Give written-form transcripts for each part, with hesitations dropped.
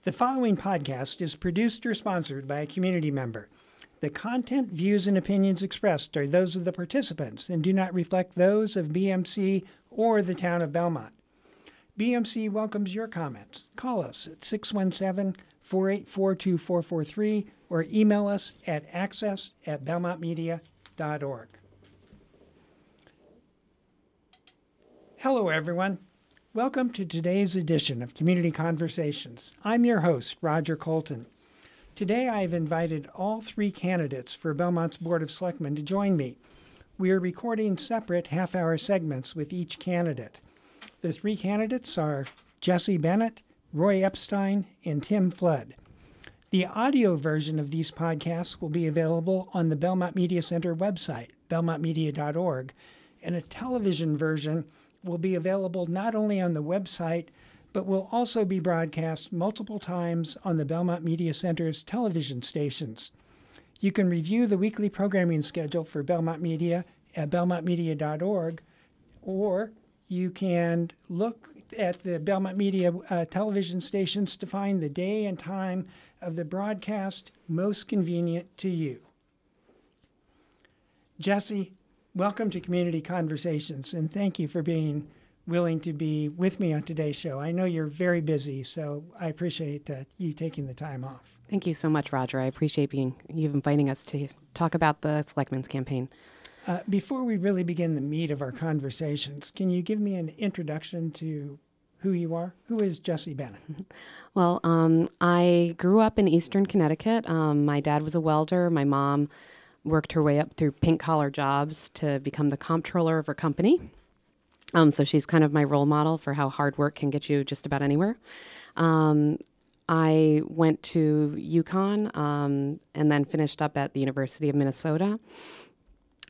The following podcast is produced or sponsored by a community member. The content, views, and opinions expressed are those of the participants and do not reflect those of BMC or the town of Belmont. BMC welcomes your comments. Call us at 617-484-2443 or email us at access@belmontmedia.org. Hello, everyone. Welcome to today's edition of Community Conversations. I'm your host, Roger Colton. Today, I've invited all three candidates for Belmont's Board of Selectmen to join me. We are recording separate half-hour segments with each candidate. The three candidates are Jessie Bennett, Roy Epstein, and Tim Flood. The audio version of these podcasts will be available on the Belmont Media Center website, belmontmedia.org, and a television version will be available not only on the website, but will also be broadcast multiple times on the Belmont Media Center's television stations. You can review the weekly programming schedule for Belmont Media at belmontmedia.org, or you can look at the Belmont Media television stations to find the day and time of the broadcast most convenient to you. Jessie, welcome to Community Conversations, and thank you for being willing to be with me on today's show. I know you're very busy, so I appreciate you taking the time off. Thank you so much, Roger. I appreciate you inviting us to talk about the Selectmen's campaign. Before we really begin the meat of our conversations, can you give me an introduction to who you are? Who is Jessie Bennett? Well, I grew up in Eastern Connecticut. My dad was a welder. My mom worked her way up through pink-collar jobs to become the comptroller of her company. So she's kind of my role model for how hard work can get you just about anywhere. I went to UConn and then finished up at the University of Minnesota.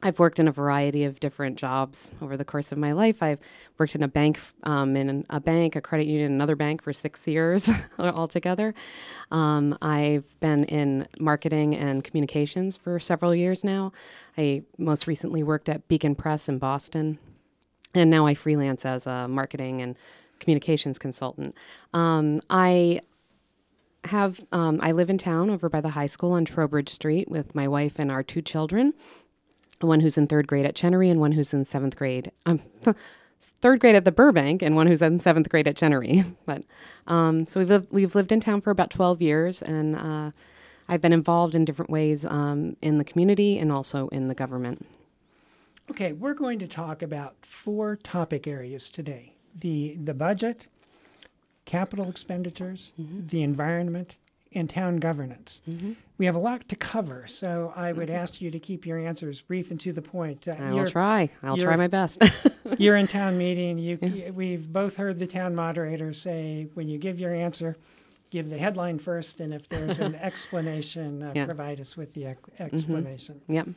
I've worked in a variety of different jobs over the course of my life. I've worked in a bank, a credit union, another bank for 6 years altogether. I've been in marketing and communications for several years now. I most recently worked at Beacon Press in Boston, and now I freelance as a marketing and communications consultant. I live in town over by the high school on Trowbridge Street with my wife and our 2 children. One who's in 3rd grade at Chenery and one who's in 7th grade. 3rd grade at the Burbank and one who's in 7th grade at Chenery. But so we've lived in town for about 12 years, and I've been involved in different ways in the community and also in the government. Okay, we're going to talk about 4 topic areas today: the budget, capital expenditures, the environment, and town governance. We have a lot to cover, so I would ask you to keep your answers brief and to the point. I'll try my best. You're in town meeting. We've both heard the town moderator say, when you give your answer, give the headline first, and if there's an explanation, provide us with the explanation. Yep.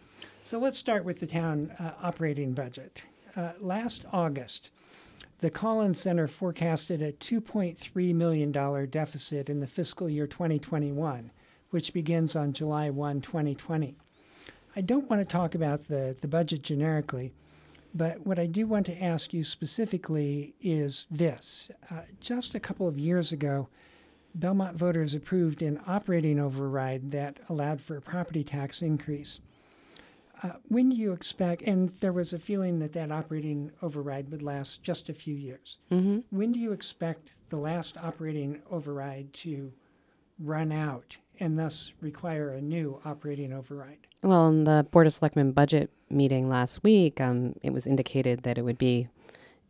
So let's start with the town operating budget. Last August, the Collins Center forecasted a $2.3 million deficit in the fiscal year 2021, which begins on July 1, 2020. I don't want to talk about the budget generically, but what I do want to ask you specifically is this. Just a couple of years ago, Belmont voters approved an operating override that allowed for a property tax increase. When do you expect, and there was a feeling that that operating override would last just a few years. When do you expect the last operating override to run out and thus require a new operating override? Well, in the Board of Selectmen budget meeting last week, it was indicated that it would be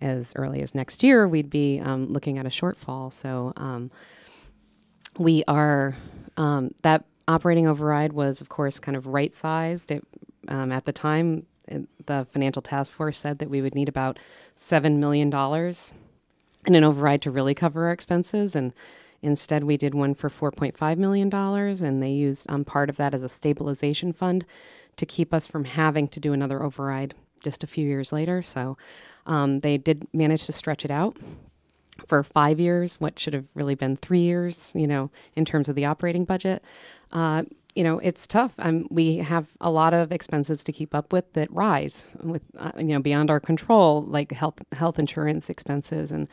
as early as next year, we'd be looking at a shortfall. So we are, that operating override was, of course, kind of right-sized. At the time, the financial task force said that we would need about $7 million in an override to really cover our expenses. And instead, we did one for $4.5 million, and they used part of that as a stabilization fund to keep us from having to do another override just a few years later. So they did manage to stretch it out for 5 years, what should have really been 3 years, in terms of the operating budget. It's tough. We have a lot of expenses to keep up with that rise with, beyond our control, like health insurance expenses. And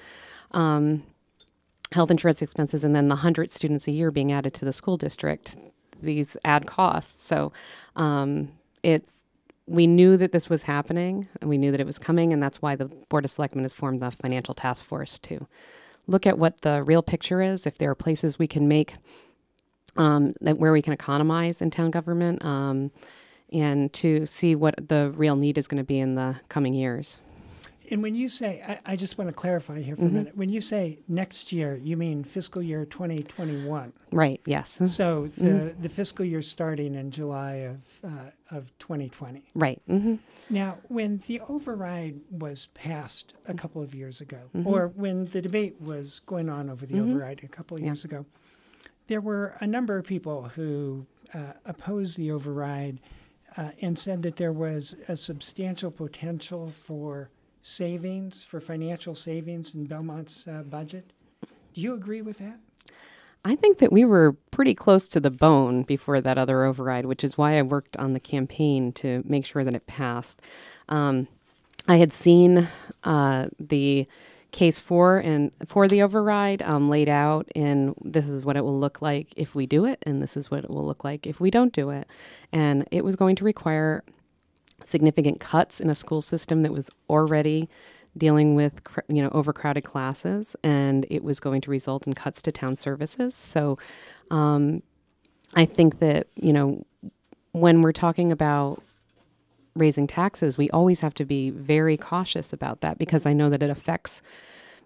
health insurance expenses, and then the 100 students a year being added to the school district, these add costs. So we knew that this was happening, and we knew that it was coming, and that's why the Board of Selectmen has formed the financial task force to look at what the real picture is, if there are places we can make where we can economize in town government, and to see what the real need is going to be in the coming years. And when you say, I just want to clarify here for a minute. When you say next year, you mean fiscal year 2021. Right, yes. So the fiscal year starting in July of 2020. Right. Now, when the override was passed a couple of years ago, or when the debate was going on over the override a couple of years ago, there were a number of people who opposed the override and said that there was a substantial potential for financial savings in Belmont's budget. Do you agree with that? I think that we were pretty close to the bone before that other override, which is why I worked on the campaign to make sure that it passed. I had seen the case for the override laid out, and this is what it will look like if we do it, and this is what it will look like if we don't do it. And it was going to require significant cuts in a school system that was already dealing with overcrowded classes, and it was going to result in cuts to town services. So I think that when we're talking about raising taxes, we always have to be very cautious about that, because I know that it affects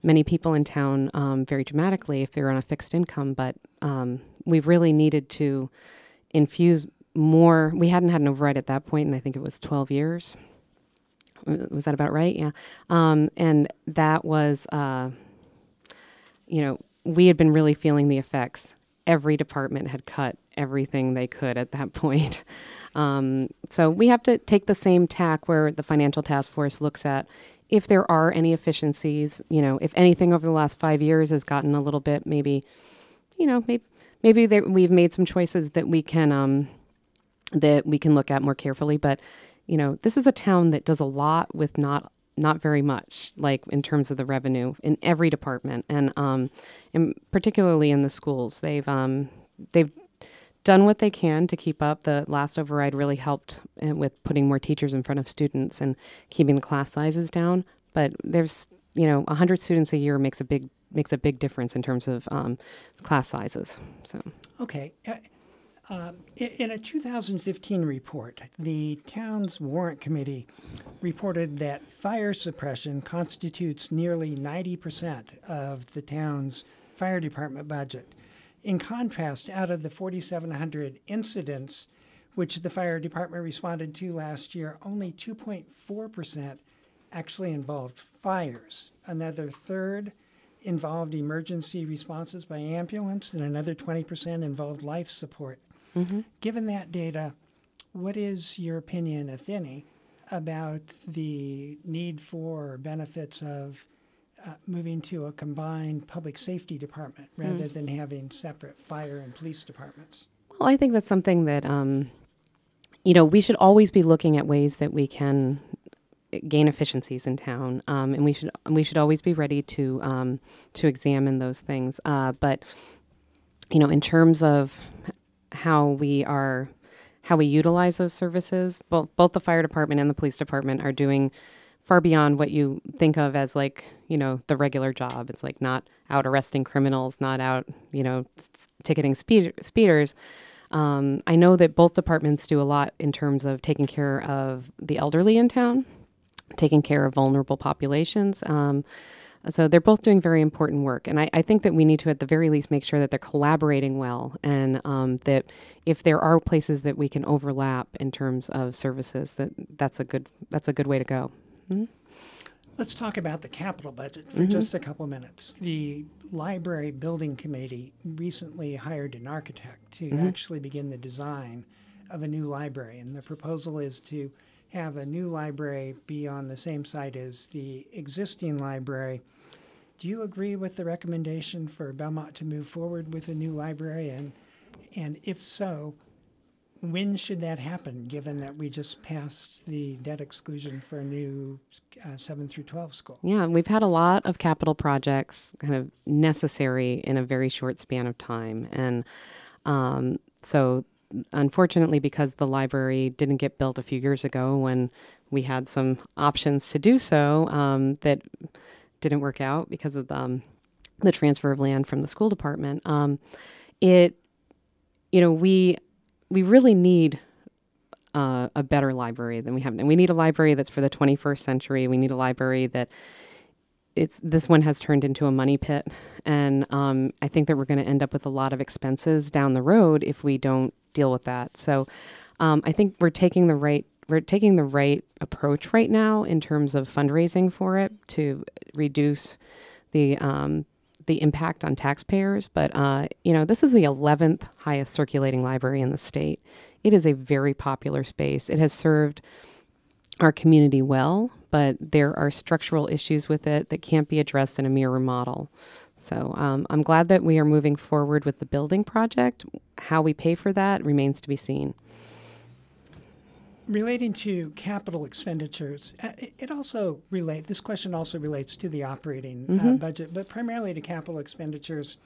many people in town very dramatically if they're on a fixed income. But we've really needed to infuse more. We hadn't had an override at that point, and I think it was 12 years. Was that about right? Yeah. And that was, we had been really feeling the effects. Every department had cut everything they could at that point. So we have to take the same tack where the financial task force looks at if there are any efficiencies, if anything over the last 5 years has gotten a little bit, maybe we've made some choices that we can look at more carefully. But, this is a town that does a lot with not very much, like in terms of the revenue in every department, and particularly in the schools. They've done what they can to keep up. The last override really helped with putting more teachers in front of students and keeping the class sizes down. But there's 100 students a year makes a big difference in terms of class sizes. So okay. In a 2015 report, the town's warrant committee reported that fire suppression constitutes nearly 90% of the town's fire department budget. In contrast, out of the 4,700 incidents which the fire department responded to last year, only 2.4% actually involved fires. Another third involved emergency responses by ambulance, and another 20% involved life support. Given that data, what is your opinion, if any, about the need for or benefits of moving to a combined public safety department rather than having separate fire and police departments? Well, I think that's something that, we should always be looking at ways that we can gain efficiencies in town, and we should always be ready to examine those things. But in terms of how we utilize those services, both the fire department and the police department are doing far beyond what you think of as the regular job. It's like not out arresting criminals, not out, ticketing speeders. I know that both departments do a lot in terms of taking care of the elderly in town, taking care of vulnerable populations. So they're both doing very important work. And I think that we need to, at the very least, make sure that they're collaborating well, and that if there are places that we can overlap in terms of services, that's a good way to go. Mm-hmm. Let's talk about the capital budget for just a couple minutes. The Library Building Committee recently hired an architect to actually begin the design of a new library, and the proposal is to have a new library be on the same site as the existing library. Do you agree with the recommendation for Belmont to move forward with a new library? And if so, When should that happen, given that we just passed the debt exclusion for a new 7 through 12 school? Yeah, we've had a lot of capital projects kind of necessary in a very short span of time. And so unfortunately, because the library didn't get built a few years ago when we had some options to do so, that didn't work out because of the transfer of land from the school department. We really need a better library than we have. And we need a library that's for the 21st century. We need a library that this one has turned into a money pit. And I think that we're going to end up with a lot of expenses down the road if we don't deal with that. So I think we're taking the right approach right now in terms of fundraising for it to reduce the impact on taxpayers. But, this is the 11th highest circulating library in the state. It is a very popular space. It has served our community well, but there are structural issues with it that can't be addressed in a mere remodel. So I'm glad that we are moving forward with the building project. How we pay for that remains to be seen. Relating to capital expenditures, this question also relates to the operating budget, but primarily to capital expenditures.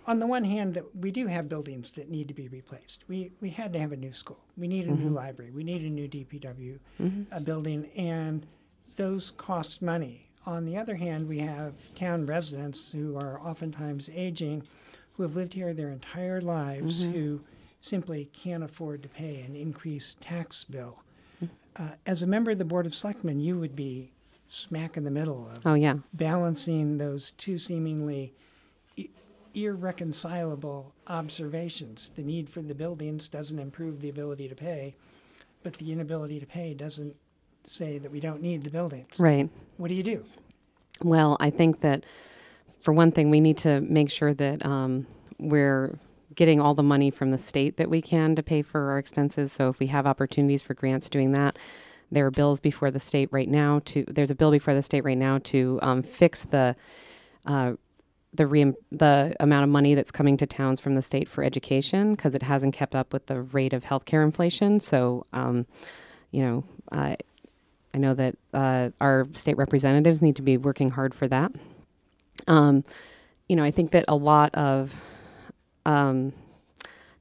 On the one hand, that we do have buildings that need to be replaced. We had to have a new school. We need a new library. We need a new DPW building, and those cost money. On the other hand, we have town residents who are oftentimes aging, who have lived here their entire lives, who simply can't afford to pay an increased tax bill. As a member of the Board of Selectmen, you would be smack in the middle of balancing those two seemingly irreconcilable observations. The need for the buildings doesn't improve the ability to pay, but the inability to pay doesn't say that we don't need the buildings. Right. What do you do? Well, I think that, for one thing, we need to make sure that we're getting all the money from the state that we can to pay for our expenses. So if we have opportunities for grants doing that, there are bills before the state right now there's a bill before the state right now to fix the amount of money that's coming to towns from the state for education, because it hasn't kept up with the rate of healthcare inflation. So, I know that our state representatives need to be working hard for that. I think that a lot of, I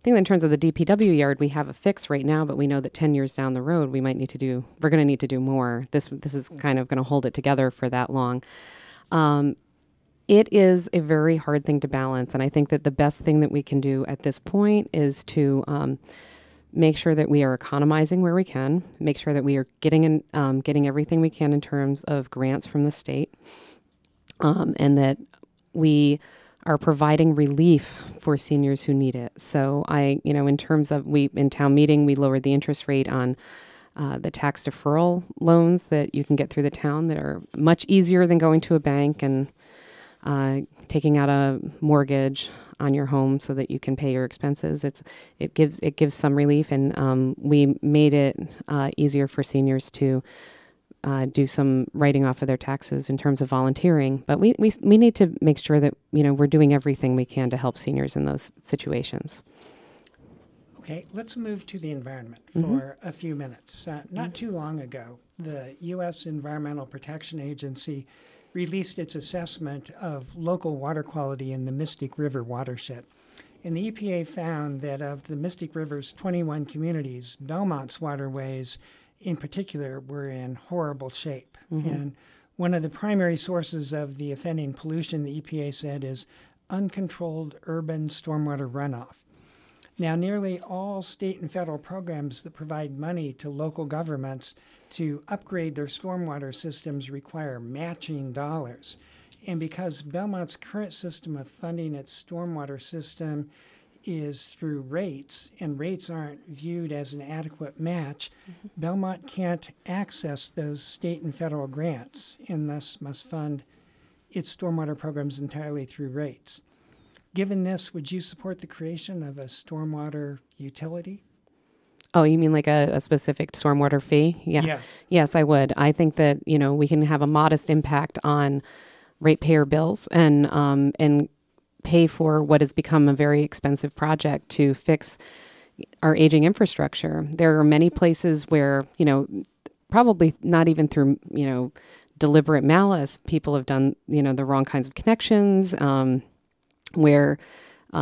think that in terms of the DPW yard, we have a fix right now, but we know that 10 years down the road, we're going to need to do more. This is kind of going to hold it together for that long. It is a very hard thing to balance, and I think that the best thing that we can do at this point is to make sure that we are economizing where we can, make sure that we are getting everything we can in terms of grants from the state, and that we are providing relief for seniors who need it. So in terms of in town meeting, we lowered the interest rate on the tax deferral loans that you can get through the town that are much easier than going to a bank and taking out a mortgage on your home so that you can pay your expenses. It gives some relief, and we made it easier for seniors to do some writing off of their taxes in terms of volunteering. But we need to make sure that we're doing everything we can to help seniors in those situations. Okay, let's move to the environment for a few minutes. Not too long ago, the U.S. Environmental Protection Agency released its assessment of local water quality in the Mystic River watershed. And the EPA found that of the Mystic River's 21 communities, Belmont's waterways in particular were in horrible shape. And one of the primary sources of the offending pollution, the EPA said, is uncontrolled urban stormwater runoff. Now, nearly all state and federal programs that provide money to local governments to upgrade their stormwater systems require matching dollars. And because Belmont's current system of funding its stormwater system is through rates, and rates aren't viewed as an adequate match, Belmont can't access those state and federal grants, and thus must fund its stormwater programs entirely through rates. Given this, would you support the creation of a stormwater utility? Oh, you mean like a specific stormwater fee? Yeah. Yes. Yes, I would. I think that, we can have a modest impact on ratepayer bills and pay for what has become a very expensive project to fix our aging infrastructure. There are many places where, probably not even through, deliberate malice, people have done, the wrong kinds of connections, where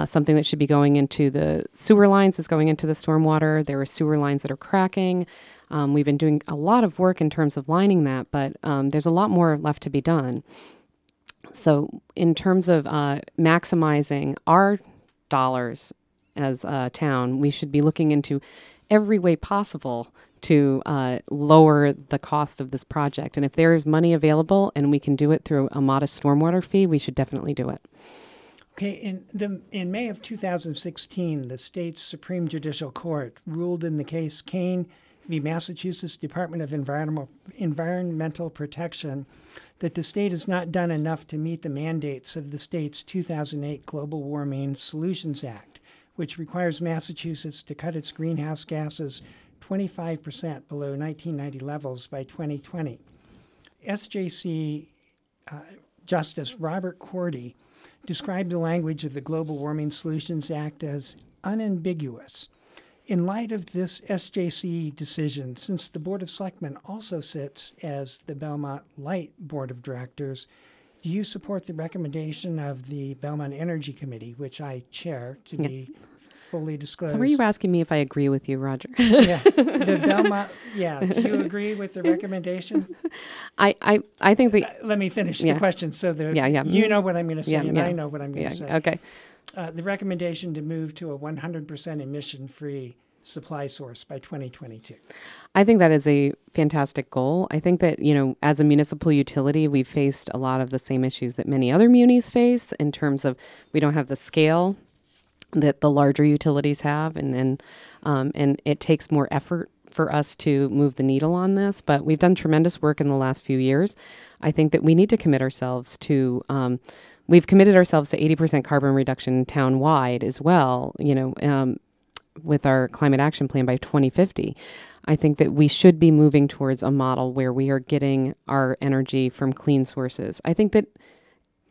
something that should be going into the sewer lines is going into the stormwater. There are sewer lines that are cracking. We've been doing a lot of work in terms of lining that, but there's a lot more left to be done. So in terms of maximizing our dollars as a town, we should be looking into every way possible to lower the cost of this project. And if there is money available and we can do it through a modest stormwater fee, we should definitely do it. Okay, in May of 2016, the state's Supreme Judicial Court ruled in the case Kane v. Massachusetts Department of Environmental Protection that the state has not done enough to meet the mandates of the state's 2008 Global Warming Solutions Act, which requires Massachusetts to cut its greenhouse gases 25% below 1990 levels by 2020. SJC Justice Robert Cordy described the language of the Global Warming Solutions Act as unambiguous. In light of this SJC decision, since the Board of Selectmen also sits as the Belmont Light Board of Directors, do you support the recommendation of the Belmont Energy Committee, which I chair, to be fully disclosed? So were you asking me if I agree with you, Roger? Yeah. The Belmont, do you agree with the recommendation? I think let me finish the question so you know what I'm going to say and I know what I'm going to say. Okay. The recommendation to move to a 100% emission-free supply source by 2022. I think that is a fantastic goal. I think that, as a municipal utility, we've faced a lot of the same issues that many other munis face in terms of we don't have the scale that the larger utilities have, and it takes more effort for us to move the needle on this. But we've done tremendous work in the last few years. I think that we need to commit ourselves to we've committed ourselves to 80% carbon reduction town-wide as well, with our climate action plan by 2050. I think that we should be moving towards a model where we are getting our energy from clean sources. I think that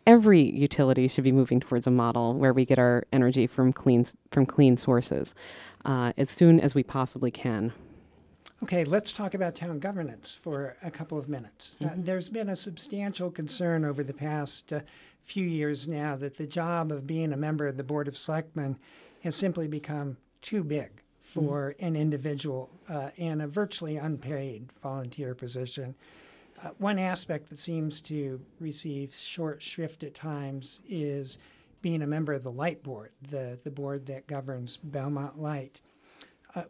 every utility should be moving towards a model where we get our energy from clean sources as soon as we possibly can. Okay, let's talk about town governance for a couple of minutes. There's been a substantial concern over the past few years now that the job of being a member of the Board of Selectmen has simply become too big for an individual and a virtually unpaid volunteer position. One aspect that seems to receive short shrift at times is being a member of the Light Board, the board that governs Belmont Light.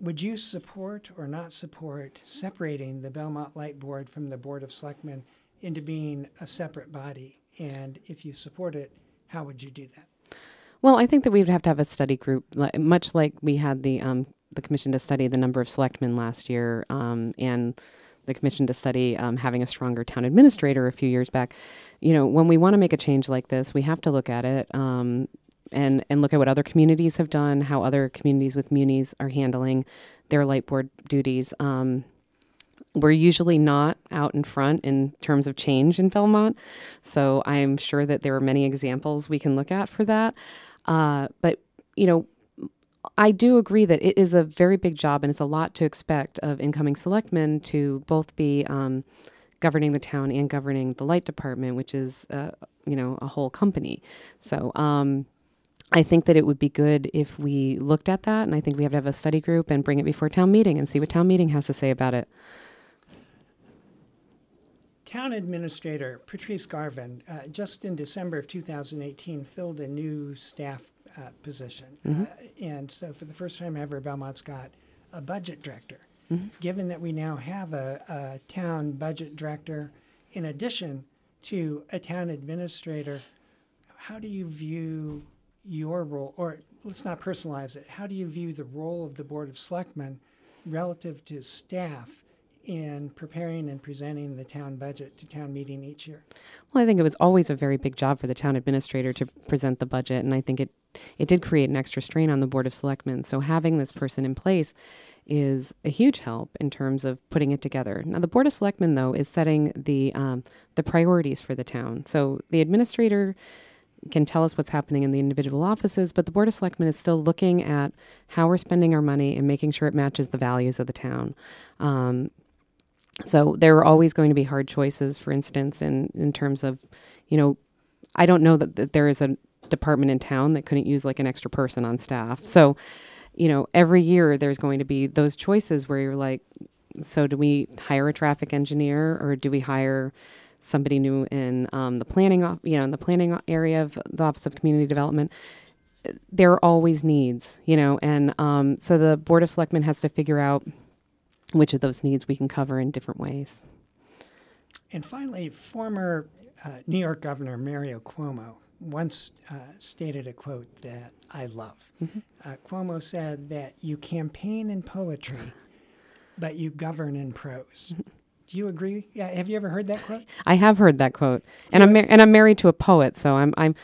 Would you support or not support separating the Belmont Light Board from the Board of Selectmen into being a separate body? And if you support it, how would you do that? Well, I think that we would have to have a study group, much like we had the commission to study the number of selectmen last year, and the commission to study having a stronger town administrator a few years back. When we want to make a change like this, we have to look at it and look at what other communities have done, how other communities with munis are handling their light board duties. We're usually not out in front in terms of change in Belmont, so I'm sure that there are many examples we can look at for that. But I do agree that it is a very big job and it's a lot to expect of incoming selectmen to both be governing the town and governing the light department, which is, a whole company. So I think that it would be good if we looked at that, and I think we have to have a study group and bring it before town meeting and see what town meeting has to say about it. Town Administrator Patrice Garvin, just in December of 2018, filled a new staff position. And so for the first time ever, Belmont's got a budget director. Given that we now have a town budget director in addition to a town administrator, how do you view your role, or let's not personalize it, how do you view the role of the Board of Selectmen relative to staff in preparing and presenting the town budget to town meeting each year? Well, I think it was always a very big job for the town administrator to present the budget, and I think it did create an extra strain on the Board of Selectmen. So having this person in place is a huge help in terms of putting it together. Now, the Board of Selectmen, though, is setting the priorities for the town. So the administrator can tell us what's happening in the individual offices, but the Board of Selectmen is still looking at how we're spending our money and making sure it matches the values of the town. So there are always going to be hard choices, for instance, in terms of, I don't know that there is a department in town that couldn't use like an extra person on staff. So, every year there's going to be those choices where you're like, so do we hire a traffic engineer, or do we hire somebody new in the planning, in the planning area of the Office of Community Development? There are always needs, and so the Board of Selectmen has to figure out which of those needs we can cover in different ways. And finally, former New York Governor Mario Cuomo once stated a quote that I love. Cuomo said that you campaign in poetry, but you govern in prose. Do you agree? Yeah. Have you ever heard that quote? I have heard that quote, and I'm married to a poet, so I'm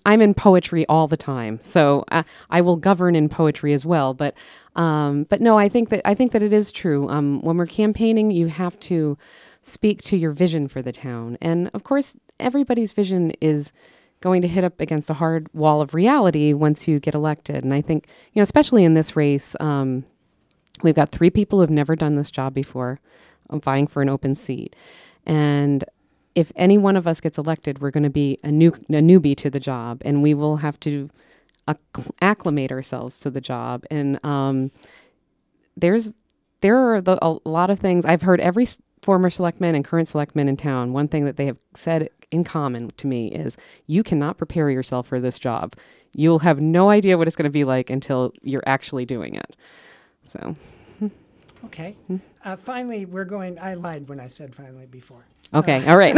in poetry all the time. So I will govern in poetry as well. But no, I think that it is true. When we're campaigning, you have to speak to your vision for the town, and of course, everybody's vision is going to hit up against a hard wall of reality once you get elected. And I think, especially in this race, we've got 3 people who've never done this job before, vying for an open seat. And if any one of us gets elected, we're going to be a newbie to the job, and we will have to acclimate ourselves to the job. And there are a lot of things. I've heard every former selectman and current selectman in town, one thing that they have said in common to me is, you cannot prepare yourself for this job. You'll have no idea what it's going to be like until you're actually doing it. So. Okay. Finally, I lied when I said finally before. Okay. All right.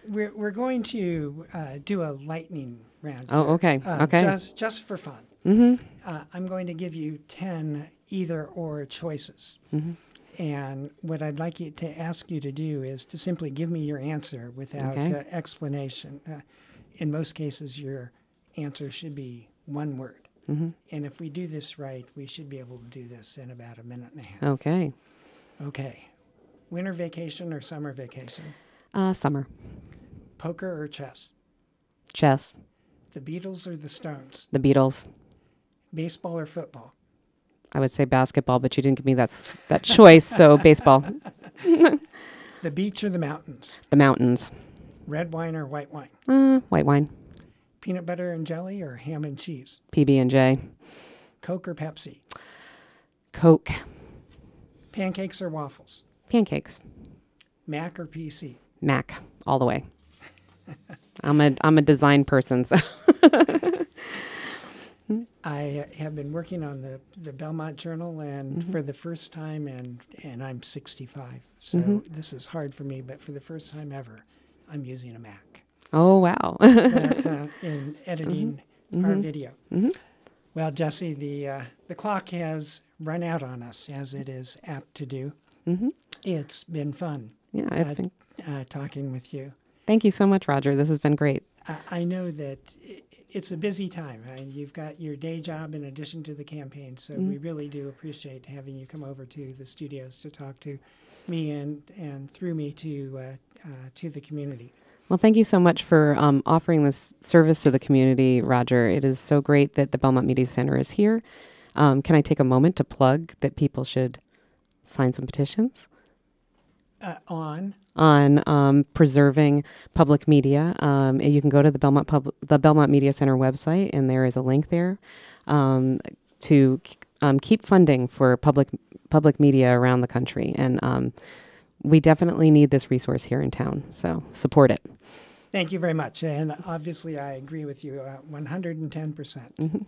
We're going to do a lightning round. Oh, okay. Okay. Just for fun. I'm going to give you 10 either or choices. And what I'd like to ask you to do is to simply give me your answer without explanation. In most cases, your answer should be one word. And if we do this right, we should be able to do this in about a minute and a half. Okay. Okay. Winter vacation or summer vacation? Summer. Poker or chess? Chess. The Beatles or the Stones? The Beatles. Baseball or football? I would say basketball, but you didn't give me that choice, so baseball. The beach or the mountains? The mountains. Red wine or white wine? White wine. Peanut butter and jelly or ham and cheese? PB&J. Coke or Pepsi? Coke. Pancakes or waffles? Pancakes. Mac or PC? Mac, all the way. I'm a design person, so. I have been working on the Belmont Journal, and for the first time, and I'm 65, so this is hard for me, but for the first time ever, I'm using a Mac. Oh, wow. In editing our video. Well, Jessie, the clock has run out on us, as it is apt to do. It's been fun. Yeah, it's been talking with you. Thank you so much, Roger. This has been great. I know that it's a busy time. You've got your day job in addition to the campaign, so we really do appreciate having you come over to the studios to talk to me and through me to the community. Well, thank you so much for offering this service to the community, Roger. It is so great that the Belmont Media Center is here. Can I take a moment to plug that people should sign some petitions? On preserving public media. You can go to the Belmont Media Center website, and there is a link there to keep funding for public media around the country. And we definitely need this resource here in town, so support it. Thank you very much. And obviously, I agree with you 110%.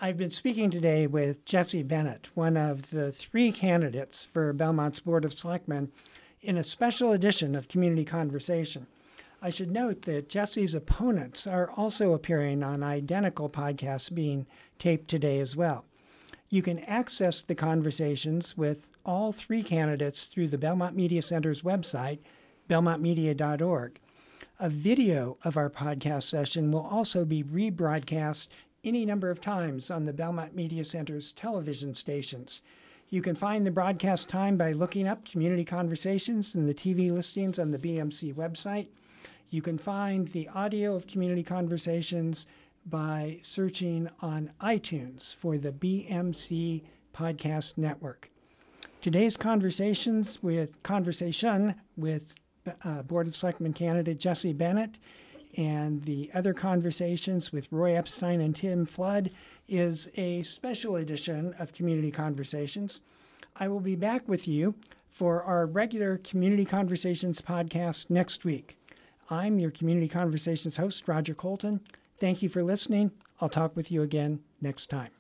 I've been speaking today with Jessie Bennett, one of the 3 candidates for Belmont's Board of Selectmen, in a special edition of Community Conversation. I should note that Jessie's opponents are also appearing on identical podcasts being taped today as well. You can access the conversations with all 3 candidates through the Belmont Media Center's website, belmontmedia.org. A video of our podcast session will also be rebroadcast any number of times on the Belmont Media Center's television stations. You can find the broadcast time by looking up Community Conversations in the TV listings on the BMC website. You can find the audio of Community Conversations by searching on iTunes for the BMC Podcast Network. Today's conversation with Board of Selectmen candidate Jessie Bennett and the other conversations with Roy Epstein and Tim Flood is a special edition of Community Conversations. I will be back with you for our regular Community Conversations podcast next week. I'm your Community Conversations host, Roger Colton. Thank you for listening. I'll talk with you again next time.